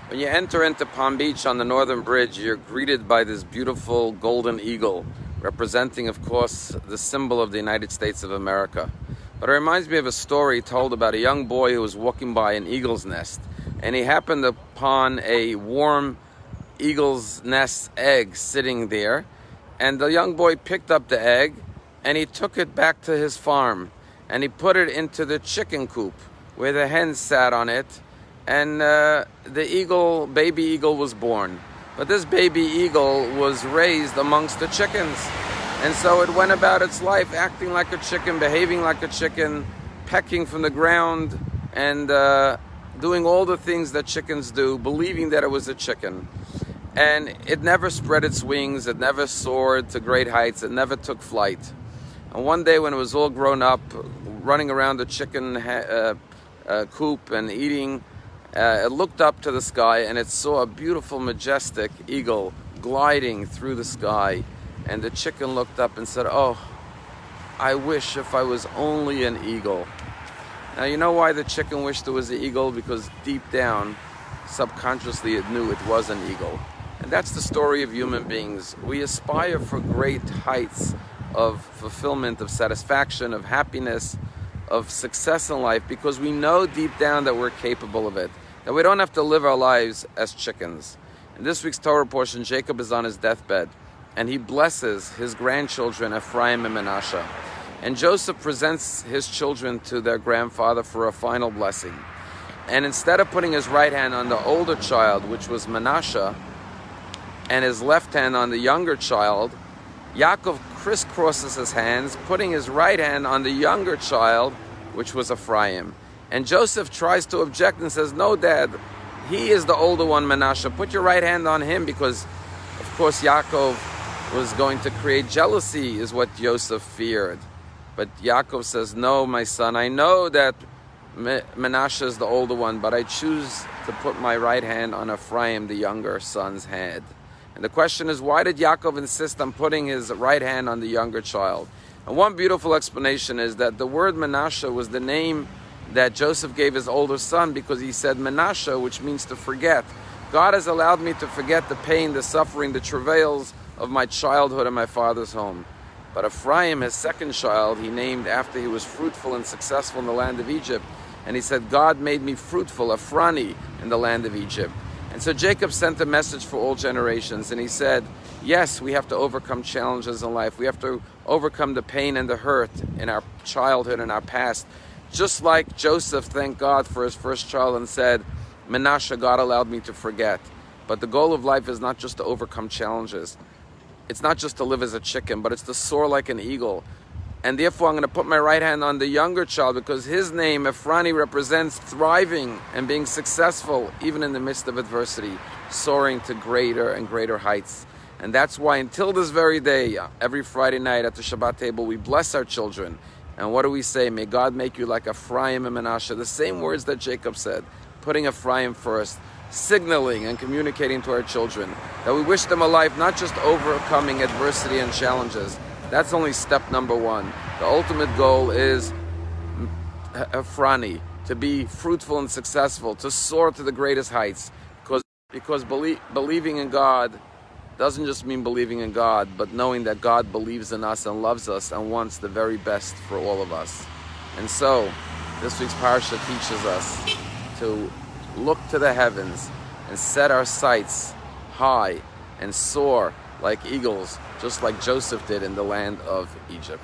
When you enter into Palm Beach on the Northern Bridge, you're greeted by this beautiful golden eagle, representing, of course, the symbol of the United States of America. But it reminds me of a story told about a young boy who was walking by an eagle's nest, and he happened upon a warm eagle's nest egg sitting there, and the young boy picked up the egg, and he took it back to his farm, and he put it into the chicken coop, where the hens sat on it, and the baby eagle was born. But this baby eagle was raised amongst the chickens. And so it went about its life acting like a chicken, behaving like a chicken, pecking from the ground, and doing all the things that chickens do, believing that it was a chicken. And it never spread its wings, it never soared to great heights, it never took flight. And one day when it was all grown up, running around the chicken coop and eating, it looked up to the sky and it saw a beautiful, majestic eagle gliding through the sky. And the chicken looked up and said, "Oh, I wish if I was only an eagle." Now, you know why the chicken wished it was an eagle? Because deep down, subconsciously, it knew it was an eagle. And that's the story of human beings. We aspire for great heights of fulfillment, of satisfaction, of happiness, of success in life, because we know deep down that we're capable of it, that we don't have to live our lives as chickens. In this week's Torah portion, Jacob is on his deathbed, and he blesses his grandchildren, Ephraim and Manasseh. And Joseph presents his children to their grandfather for a final blessing. And instead of putting his right hand on the older child, which was Manasseh, and his left hand on the younger child, Yaakov crisscrosses his hands, putting his right hand on the younger child, which was Ephraim. And Joseph tries to object and says, "No, Dad, he is the older one, Manasseh. Put your right hand on him," because, of course, Yaakov was going to create jealousy, is what Joseph feared. But Yaakov says, "No, my son, I know that Manasseh is the older one, but I choose to put my right hand on Ephraim, the younger son's head." And the question is, why did Yaakov insist on putting his right hand on the younger child? And one beautiful explanation is that the word Manasseh was the name that Joseph gave his older son, because he said Manasseh, which means to forget. God has allowed me to forget the pain, the suffering, the travails of my childhood in my father's home. But Ephraim, his second child, he named after he was fruitful and successful in the land of Egypt. And he said, "God made me fruitful, Ephrani, in the land of Egypt." And so Jacob sent a message for all generations, and he said, yes, we have to overcome challenges in life. We have to overcome the pain and the hurt in our childhood and our past. Just like Joseph thanked God for his first child and said, "Manasseh, God allowed me to forget." But the goal of life is not just to overcome challenges. It's not just to live as a chicken, but it's to soar like an eagle. And therefore, I'm going to put my right hand on the younger child, because his name, Ephrani, represents thriving and being successful, even in the midst of adversity, soaring to greater and greater heights. And that's why until this very day, every Friday night at the Shabbat table, we bless our children. And what do we say? May God make you like Ephraim and Manasseh. The same words that Jacob said, putting Ephraim first, signaling and communicating to our children that we wish them a life not just overcoming adversity and challenges. That's only step number one. The ultimate goal is Ephrani, to be fruitful and successful, to soar to the greatest heights. Because believing in God doesn't just mean believing in God, but knowing that God believes in us and loves us and wants the very best for all of us. And so, this week's parasha teaches us to look to the heavens and set our sights high and soar like eagles, just like Joseph did in the land of Egypt.